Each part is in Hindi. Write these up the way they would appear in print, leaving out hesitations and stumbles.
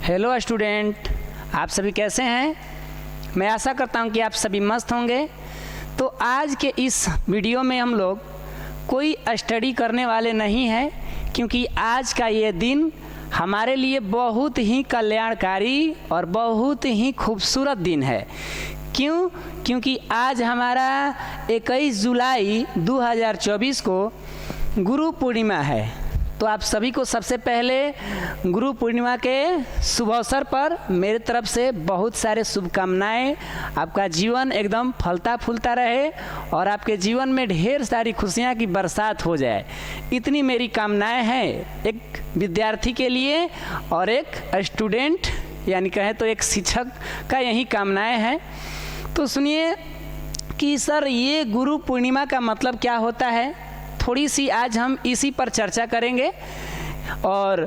हेलो स्टूडेंट, आप सभी कैसे हैं? मैं आशा करता हूं कि आप सभी मस्त होंगे। तो आज के इस वीडियो में हम लोग कोई स्टडी करने वाले नहीं हैं, क्योंकि आज का ये दिन हमारे लिए बहुत ही कल्याणकारी और बहुत ही खूबसूरत दिन है। क्यों? क्योंकि आज हमारा 21 जुलाई 2024 को गुरु पूर्णिमा है। तो आप सभी को सबसे पहले गुरु पूर्णिमा के शुभ अवसर पर मेरे तरफ से बहुत सारे शुभकामनाएं। आपका जीवन एकदम फलता फूलता रहे और आपके जीवन में ढेर सारी खुशियां की बरसात हो जाए, इतनी मेरी कामनाएं हैं एक विद्यार्थी के लिए और एक स्टूडेंट यानी कहें तो एक शिक्षक का यही कामनाएं हैं। तो सुनिए कि सर ये गुरु पूर्णिमा का मतलब क्या होता है, थोड़ी सी आज हम इसी पर चर्चा करेंगे और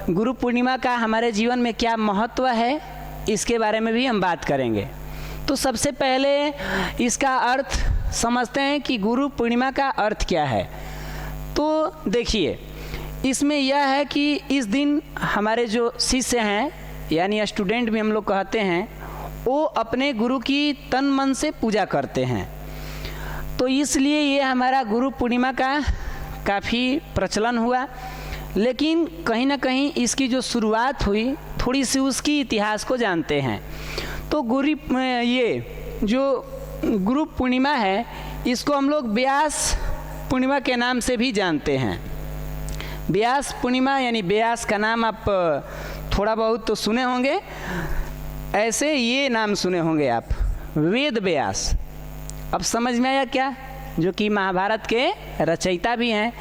गुरु पूर्णिमा का हमारे जीवन में क्या महत्व है इसके बारे में भी हम बात करेंगे। तो सबसे पहले इसका अर्थ समझते हैं कि गुरु पूर्णिमा का अर्थ क्या है। तो देखिए, इसमें यह है कि इस दिन हमारे जो शिष्य हैं यानी स्टूडेंट भी हम लोग कहते हैं, वो अपने गुरु की तन मन से पूजा करते हैं। तो इसलिए ये हमारा गुरु पूर्णिमा का काफ़ी प्रचलन हुआ। लेकिन कहीं ना कहीं इसकी जो शुरुआत हुई, थोड़ी सी उसकी इतिहास को जानते हैं। तो ये जो गुरु पूर्णिमा है, इसको हम लोग व्यास पूर्णिमा के नाम से भी जानते हैं। व्यास पूर्णिमा यानी व्यास का नाम आप थोड़ा बहुत तो सुने होंगे, ऐसे ये नाम सुने होंगे आप, वेद व्यास। अब समझ में आया क्या? जो कि महाभारत के रचयिता भी हैं।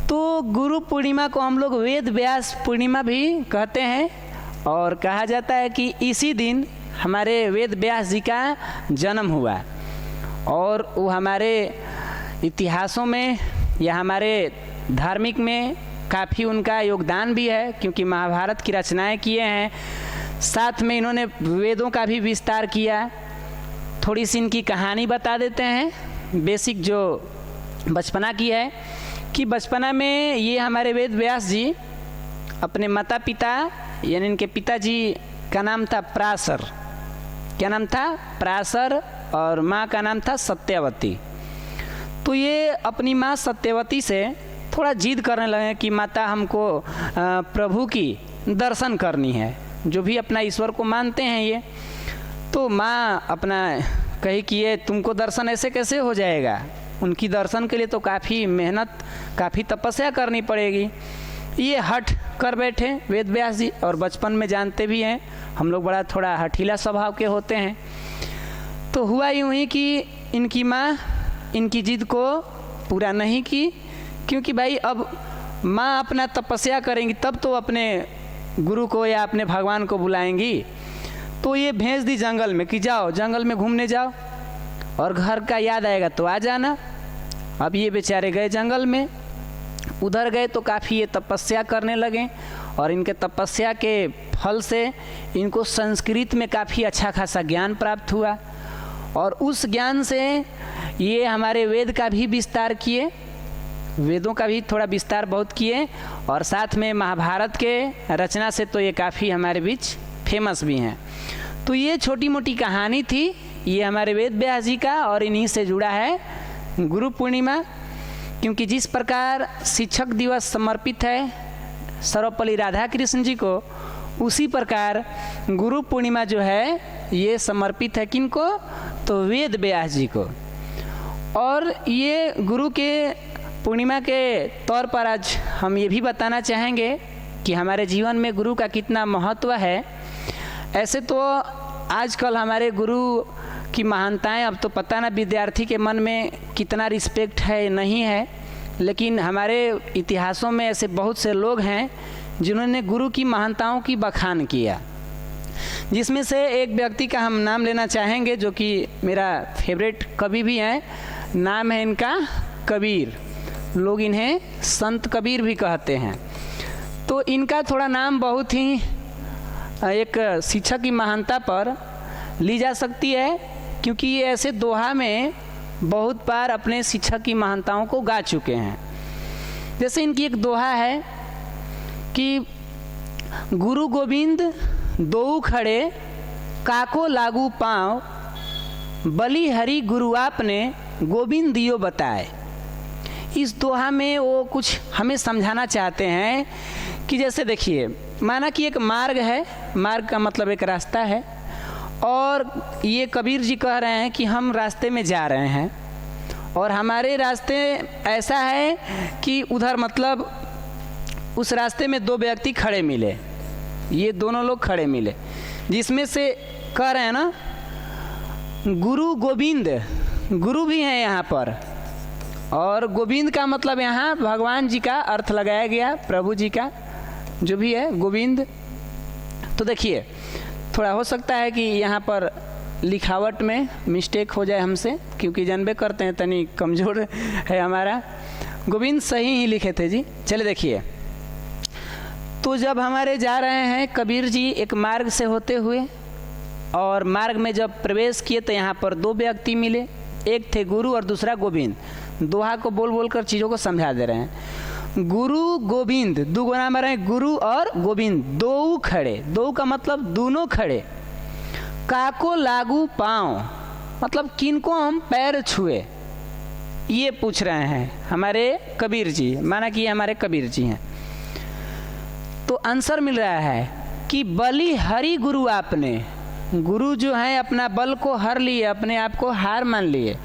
तो गुरु पूर्णिमा को हम लोग वेद व्यास पूर्णिमा भी कहते हैं और कहा जाता है कि इसी दिन हमारे वेद व्यास जी का जन्म हुआ और वो हमारे इतिहासों में या हमारे धार्मिक में काफ़ी उनका योगदान भी है, क्योंकि महाभारत की रचनाएं किए हैं, साथ में इन्होंने वेदों का भी विस्तार किया। थोड़ी सी इनकी कहानी बता देते हैं, बेसिक जो बचपना की है कि बचपना में ये हमारे वेद व्यास जी अपने माता पिता यानी इनके पिताजी का नाम था पराशर। क्या नाम था? पराशर। और माँ का नाम था सत्यवती। तो ये अपनी माँ सत्यवती से थोड़ा जिद करने लगे कि माता हमको प्रभु की दर्शन करनी है, जो भी अपना ईश्वर को मानते हैं ये। तो माँ अपना कही कि ये तुमको दर्शन ऐसे कैसे हो जाएगा, उनकी दर्शन के लिए तो काफ़ी मेहनत, काफ़ी तपस्या करनी पड़ेगी। ये हठ कर बैठे वेद व्यास जी, और बचपन में जानते भी हैं हम लोग बड़ा थोड़ा हठीला स्वभाव के होते हैं। तो हुआ यूँ ही कि इनकी माँ इनकी जिद को पूरा नहीं की, क्योंकि भाई अब माँ अपना तपस्या करेंगी तब तो अपने गुरु को या अपने भगवान को बुलाएंगी। तो ये भेज दी जंगल में कि जाओ जंगल में घूमने जाओ और घर का याद आएगा तो आ जाना। अब ये बेचारे गए जंगल में, उधर गए तो काफ़ी ये तपस्या करने लगे और इनके तपस्या के फल से इनको संस्कृत में काफ़ी अच्छा खासा ज्ञान प्राप्त हुआ और उस ज्ञान से ये हमारे वेद का भी विस्तार किए, वेदों का भी थोड़ा विस्तार बहुत किए और साथ में महाभारत के रचना से तो ये काफ़ी हमारे बीच फेमस भी हैं। तो ये छोटी मोटी कहानी थी ये हमारे वेद व्यास जी का, और इन्हीं से जुड़ा है गुरु पूर्णिमा। क्योंकि जिस प्रकार शिक्षक दिवस समर्पित है सर्वपल्ली राधाकृष्ण जी को, उसी प्रकार गुरु पूर्णिमा जो है ये समर्पित है किनको? तो वेद व्यास जी को। और ये गुरु के पूर्णिमा के तौर पर आज हम ये भी बताना चाहेंगे कि हमारे जीवन में गुरु का कितना महत्व है। ऐसे तो आजकल हमारे गुरु की महानताएं अब तो पता ना विद्यार्थी के मन में कितना रिस्पेक्ट है नहीं है, लेकिन हमारे इतिहासों में ऐसे बहुत से लोग हैं जिन्होंने गुरु की महानताओं की बखान किया। जिसमें से एक व्यक्ति का हम नाम लेना चाहेंगे जो कि मेरा फेवरेट कवि भी हैं, नाम है इनका कबीर। लोग इन्हें संत कबीर भी कहते हैं। तो इनका थोड़ा नाम बहुत ही एक शिक्षक की महानता पर ली जा सकती है, क्योंकि ये ऐसे दोहा में बहुत बार अपने शिक्षक की महानताओं को गा चुके हैं। जैसे इनकी एक दोहा है कि गुरु गोविंद दो खड़े काको लागू पाँव, बलि हरि गुरु आपने गोविंद दियो बताए। इस दोहा में वो कुछ हमें समझाना चाहते हैं कि जैसे देखिए, माना कि एक मार्ग है, मार्ग का मतलब एक रास्ता है, और ये कबीर जी कह रहे हैं कि हम रास्ते में जा रहे हैं और हमारे रास्ते ऐसा है कि उधर मतलब उस रास्ते में दो व्यक्ति खड़े मिले, ये दोनों लोग खड़े मिले, जिसमें से कह रहे हैं ना गुरु गोविंद, गुरु भी हैं यहाँ पर, और गोविंद का मतलब यहाँ भगवान जी का अर्थ लगाया गया, प्रभु जी का जो भी है गोविंद। तो देखिए, थोड़ा हो सकता है कि यहाँ पर लिखावट में मिस्टेक हो जाए हमसे, क्योंकि जानबे करते हैं तनी कमज़ोर है हमारा। गोविंद सही ही लिखे थे जी। चले देखिए, तो जब हमारे जा रहे हैं कबीर जी एक मार्ग से होते हुए, और मार्ग में जब प्रवेश किए तो यहाँ पर दो व्यक्ति मिले, एक थे गुरु और दूसरा गोविंद। दोहा को बोल बोल कर चीज़ों को समझा दे रहे हैं। गुरु गोविंद, दो गुना में रहे गुरु और गोविंद, दो खड़े, दो का मतलब दोनों खड़े। काको लागू पाँव, मतलब किनको हम पैर छुए, ये पूछ रहे हैं हमारे कबीर जी, माना कि हमारे कबीर जी हैं। तो आंसर मिल रहा है कि बलि हरि गुरु आपने, गुरु जो है अपना बल को हर लिए, अपने आप को हार मान लिए।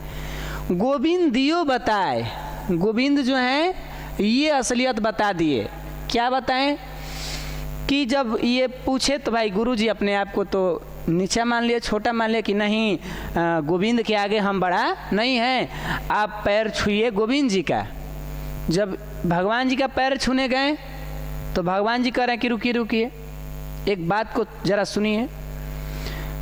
गोविंद दियो बताए, गोविंद जो हैं ये असलियत बता दिए। क्या बताएं कि जब ये पूछे तो भाई गुरु जी अपने आप को तो नीचा मान लिए, छोटा मान लिए कि नहीं, गोविंद के आगे हम बड़ा नहीं हैं, आप पैर छुइए गोविंद जी का। जब भगवान जी का पैर छूने गए तो भगवान जी कह रहे हैं कि रुकिए रुकिए, एक बात को ज़रा सुनिए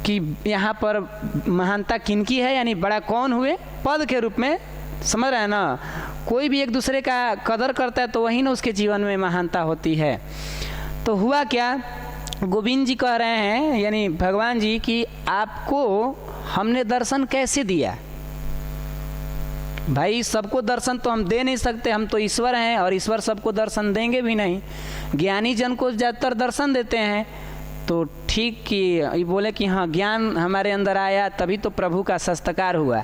कि यहाँ पर महानता किनकी है, यानी बड़ा कौन हुए, पद के रूप में, समझ रहे हैं ना। कोई भी एक दूसरे का कदर करता है तो वही ना उसके जीवन में महानता होती है। तो हुआ क्या, गोविंद जी कह रहे हैं यानी भगवान जी कि आपको हमने दर्शन कैसे दिया। भाई सबको दर्शन तो हम दे नहीं सकते, हम तो ईश्वर हैं और ईश्वर सबको दर्शन देंगे भी नहीं। ज्ञानी जन को ज़्यादातर दर्शन देते हैं, तो ठीक कि ये बोले कि हाँ ज्ञान हमारे अंदर आया तभी तो प्रभु का सत्कार हुआ।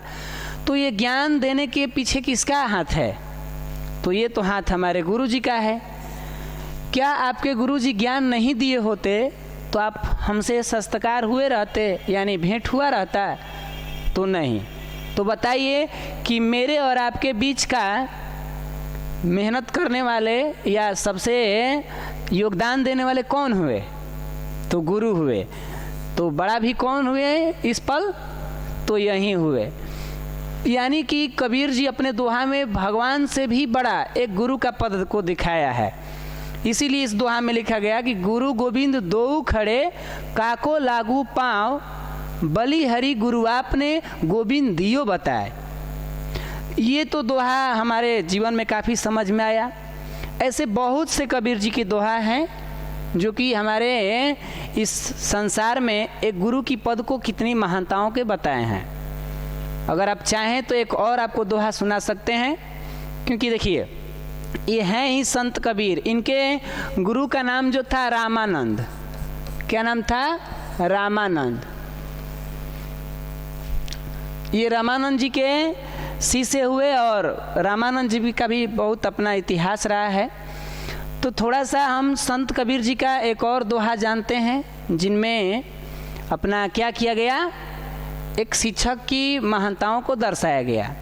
तो ये ज्ञान देने के पीछे किसका हाथ है, तो ये तो हाथ हमारे गुरु जी का है। क्या आपके गुरु जी ज्ञान नहीं दिए होते तो आप हमसे सत्कार हुए रहते, यानी भेंट हुआ रहता? तो नहीं। तो बताइए कि मेरे और आपके बीच का मेहनत करने वाले या सबसे योगदान देने वाले कौन हुए? तो गुरु हुए। तो बड़ा भी कौन हुए इस पल? तो यही हुए। यानी कि कबीर जी अपने दोहा में भगवान से भी बड़ा एक गुरु का पद को दिखाया है। इसीलिए इस दोहा में लिखा गया कि गुरु गोविंद दो खड़े काको लागू पाँव, बलि हरि गुरु आपने गोविंद दियो बताए। ये तो दोहा हमारे जीवन में काफ़ी समझ में आया। ऐसे बहुत से कबीर जी के दोहा हैं जो कि हमारे इस संसार में एक गुरु की पद को कितनी महानताओं के बताए हैं। अगर आप चाहें तो एक और आपको दोहा सुना सकते हैं, क्योंकि देखिए ये हैं ही संत कबीर। इनके गुरु का नाम जो था रामानंद। क्या नाम था? रामानंद। ये रामानंद जी के शिष्य हुए और रामानंद जी का भी बहुत अपना इतिहास रहा है। तो थोड़ा सा हम संत कबीर जी का एक और दोहा जानते हैं जिनमें अपना क्या किया गया, एक शिक्षक की महानताओं को दर्शाया गया।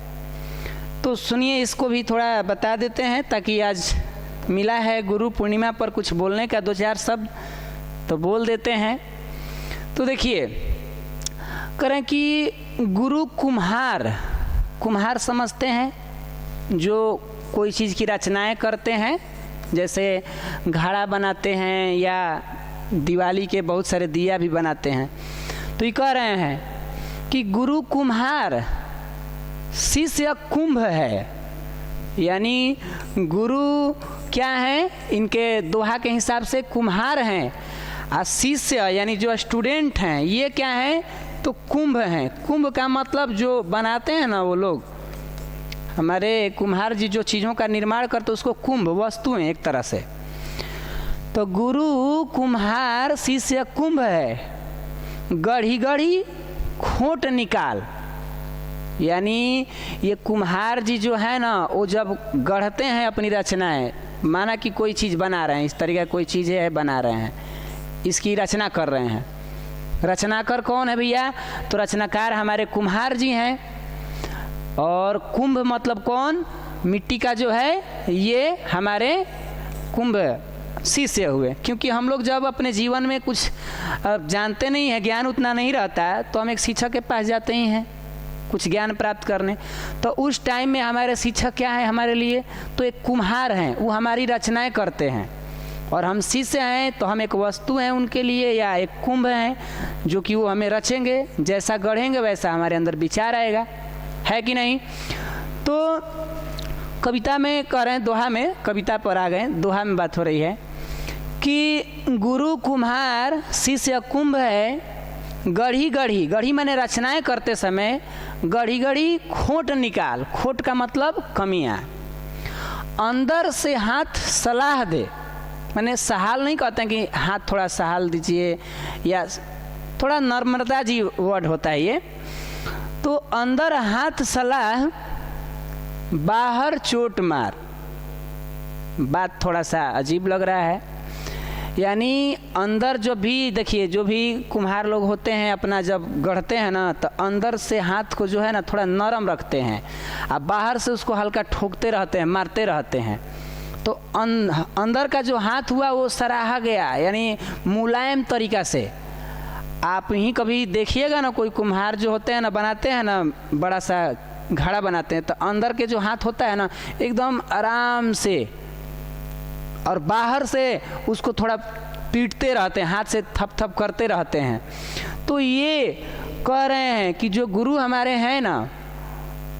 तो सुनिए, इसको भी थोड़ा बता देते हैं ताकि आज मिला है गुरु पूर्णिमा पर कुछ बोलने का, दो चार शब्द तो बोल देते हैं। तो देखिए करें कि गुरु कुम्हार, कुम्हार समझते हैं जो कोई चीज़ की रचनाएं करते हैं, जैसे घड़ा बनाते हैं या दिवाली के बहुत सारे दिया भी बनाते हैं। तो ये कह रहे हैं कि गुरु कुम्हार शिष्य कुंभ है। यानी गुरु क्या है, इनके दोहा के हिसाब से कुम्हार हैं, और शिष्य यानी जो स्टूडेंट हैं ये क्या है, तो कुंभ हैं। कुंभ का मतलब जो बनाते हैं ना वो लोग, हमारे कुम्हार जी जो चीज़ों का निर्माण करते उसको कुंभ, वस्तुएं एक तरह से। तो गुरु कुम्हार शिष्य कुंभ है, गढ़ी गढ़ी खोट निकाल। यानी ये कुम्हार जी जो है ना, वो जब गढ़ते हैं अपनी रचनाएं, माना कि कोई चीज़ बना रहे हैं, इस तरीके कोई चीज़ है बना रहे हैं, इसकी रचना कर रहे हैं। रचनाकार कौन है भैया? तो रचनाकार हमारे कुम्हार जी हैं। और कुंभ मतलब कौन? मिट्टी का जो है ये हमारे कुंभ शिष्य हुए। क्योंकि हम लोग जब अपने जीवन में कुछ जानते नहीं हैं, ज्ञान उतना नहीं रहता है, तो हम एक शिक्षक के पास जाते ही हैं कुछ ज्ञान प्राप्त करने। तो उस टाइम में हमारे शिक्षक क्या है हमारे लिए? तो एक कुम्हार हैं, वो हमारी रचनाएं करते हैं। और हम शिष्य हैं तो हम एक वस्तु हैं उनके लिए, या एक कुंभ हैं जो कि वो हमें रचेंगे, जैसा गढ़ेंगे वैसा हमारे अंदर विचार आएगा, है कि नहीं? तो कविता में कह रहे हैं, दोहा में, कविता पर आ गए, दोहा में बात हो रही है कि गुरु कुम्हार शिष्य कुंभ है, गढ़ी गढ़ी, गढ़ी माने रचनाएं करते समय गढ़ी गढ़ी खोट निकाल। खोट का मतलब कमियां। अंदर से हाथ सलाह दे, माने सहाल नहीं कहते हैं कि हाथ थोड़ा सहाल दीजिए, या थोड़ा नर्मदा जी वर्ड होता है ये। तो अंदर हाथ सलाह, बाहर चोट मार। बात थोड़ा सा अजीब लग रहा है। यानी अंदर जो भी, देखिए जो भी कुम्हार लोग होते हैं अपना जब गढ़ते हैं ना, तो अंदर से हाथ को जो है ना थोड़ा नरम रखते हैं, और बाहर से उसको हल्का ठोकते रहते हैं, मारते रहते हैं। तो अंदर का जो हाथ हुआ वो सराहा गया, यानी मुलायम तरीका से। आप ही कभी देखिएगा ना, कोई कुम्हार जो होते हैं ना, बनाते हैं ना, बड़ा सा घड़ा बनाते हैं, तो अंदर के जो हाथ होता है ना एकदम आराम से, और बाहर से उसको थोड़ा पीटते रहते हैं, हाथ से थप थप करते रहते हैं। तो ये कह रहे हैं कि जो गुरु हमारे हैं ना,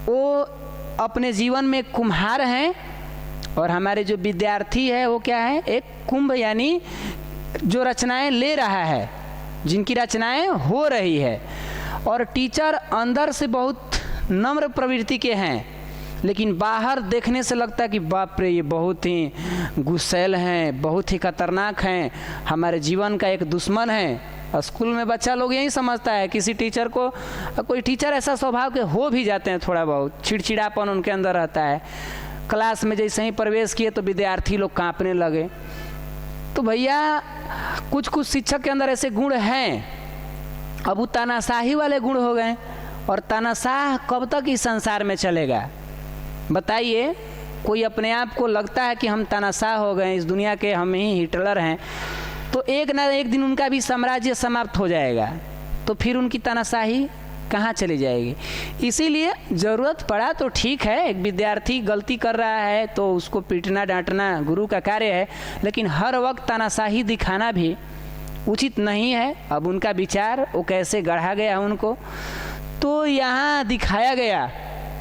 वो अपने जीवन में कुम्हार हैं, और हमारे जो विद्यार्थी है वो क्या है? एक कुंभ, यानी जो रचनाएं ले रहा है, जिनकी रचनाएं हो रही है। और टीचर अंदर से बहुत नम्र प्रवृत्ति के हैं, लेकिन बाहर देखने से लगता है कि बाप रे, ये बहुत ही गुस्सैल हैं, बहुत ही खतरनाक हैं, हमारे जीवन का एक दुश्मन है। स्कूल में बच्चा लोग यही समझता है, किसी टीचर को, कोई टीचर ऐसा स्वभाव के हो भी जाते हैं, थोड़ा बहुत चिड़चिड़ापन उनके अंदर रहता है। क्लास में जैसे ही प्रवेश किए तो विद्यार्थी लोग कांपने लगे। तो भैया कुछ कुछ शिक्षक के अंदर ऐसे गुण हैं, अब वो तानाशाही वाले गुण हो गए। और तानाशाह कब तक इस संसार में चलेगा बताइए? कोई अपने आप को लगता है कि हम तानाशाह हो गए, इस दुनिया के हम ही हिटलर हैं, तो एक ना एक दिन उनका भी साम्राज्य समाप्त हो जाएगा, तो फिर उनकी तानाशाही कहाँ चली जाएगी? इसीलिए ज़रूरत पड़ा तो ठीक है, एक विद्यार्थी गलती कर रहा है तो उसको पीटना डांटना गुरु का कार्य है, लेकिन हर वक्त तानाशाही दिखाना भी उचित नहीं है। अब उनका विचार वो कैसे गढ़ा गया उनको, तो यहाँ दिखाया गया।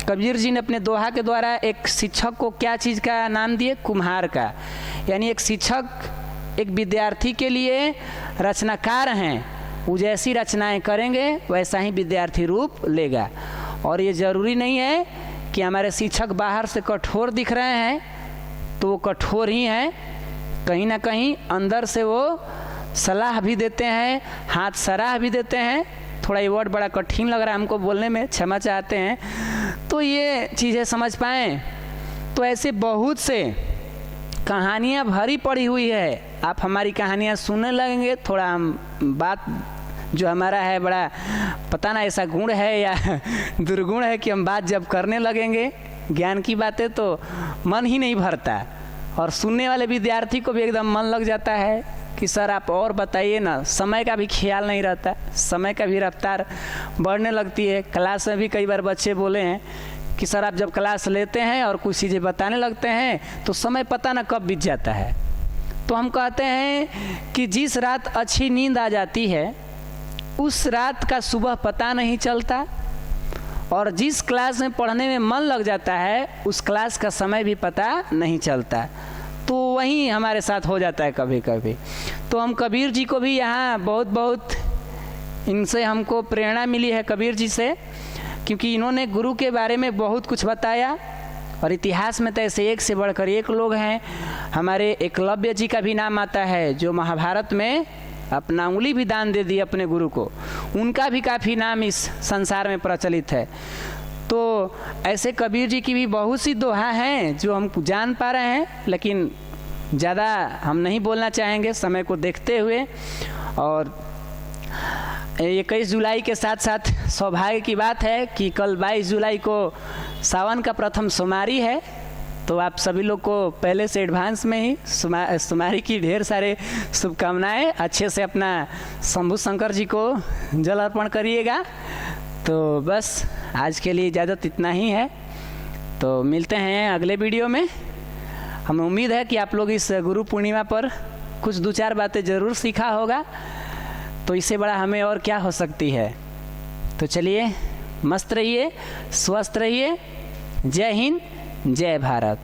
कबीर जी ने अपने दोहा के द्वारा एक शिक्षक को क्या चीज़ का नाम दिए? कुम्हार का। यानी एक शिक्षक एक विद्यार्थी के लिए रचनाकार हैं, वो जैसी रचनाएं करेंगे वैसा ही विद्यार्थी रूप लेगा। और ये ज़रूरी नहीं है कि हमारे शिक्षक बाहर से कठोर दिख रहे हैं तो वो कठोर ही हैं, कहीं ना कहीं अंदर से वो सलाह भी देते हैं, हाथ सराह भी देते हैं। थोड़ा ये वर्ड बड़ा कठिन लग रहा है हमको बोलने में, क्षमा चाहते हैं, तो ये चीज़ें समझ पाएँ। तो ऐसे बहुत से कहानियाँ भरी पड़ी हुई है, आप हमारी कहानियाँ सुनने लगेंगे, थोड़ा हम बात जो हमारा है बड़ा पता ना ऐसा गुण है या दुर्गुण है कि हम बात जब करने लगेंगे ज्ञान की बातें तो मन ही नहीं भरता, और सुनने वाले विद्यार्थी को भी एकदम मन लग जाता है कि सर आप और बताइए ना। समय का भी ख्याल नहीं रहता, समय का भी रफ्तार बढ़ने लगती है। क्लास में भी कई बार बच्चे बोले हैं कि सर आप जब क्लास लेते हैं और कुछ चीज़ें बताने लगते हैं तो समय पता ना कब बीत जाता है। तो हम कहते हैं कि जिस रात अच्छी नींद आ जाती है उस रात का सुबह पता नहीं चलता, और जिस क्लास में पढ़ने में मन लग जाता है उस क्लास का समय भी पता नहीं चलता। तो वही हमारे साथ हो जाता है कभी कभी। तो हम कबीर जी को भी यहाँ बहुत इनसे हमको प्रेरणा मिली है, कबीर जी से, क्योंकि इन्होंने गुरु के बारे में बहुत कुछ बताया। और इतिहास में तो ऐसे एक से बढ़कर एक लोग हैं। हमारे एकलव्य जी का भी नाम आता है, जो महाभारत में अपना उंगली भी दान दे दी अपने गुरु को, उनका भी काफ़ी नाम इस संसार में प्रचलित है। तो ऐसे कबीर जी की भी बहुत सी दोहा हैं जो हम जान पा रहे हैं, लेकिन ज़्यादा हम नहीं बोलना चाहेंगे समय को देखते हुए। और 21 जुलाई के साथ साथ सौभाग्य की बात है कि कल 22 जुलाई को सावन का प्रथम सोमवारी है। तो आप सभी लोग को पहले से एडवांस में ही सोमवारी की ढेर सारे शुभकामनाएं। अच्छे से अपना शंभू शंकर जी को जल अर्पण करिएगा। तो बस आज के लिए इजाज़त इतना ही है। तो मिलते हैं अगले वीडियो में। हमें उम्मीद है कि आप लोग इस गुरु पूर्णिमा पर कुछ 2-4 बातें ज़रूर सीखा होगा। तो इससे बड़ा हमें और क्या हो सकती है। तो चलिए, मस्त रहिए, स्वस्थ रहिए। जय हिंद, जय भारत।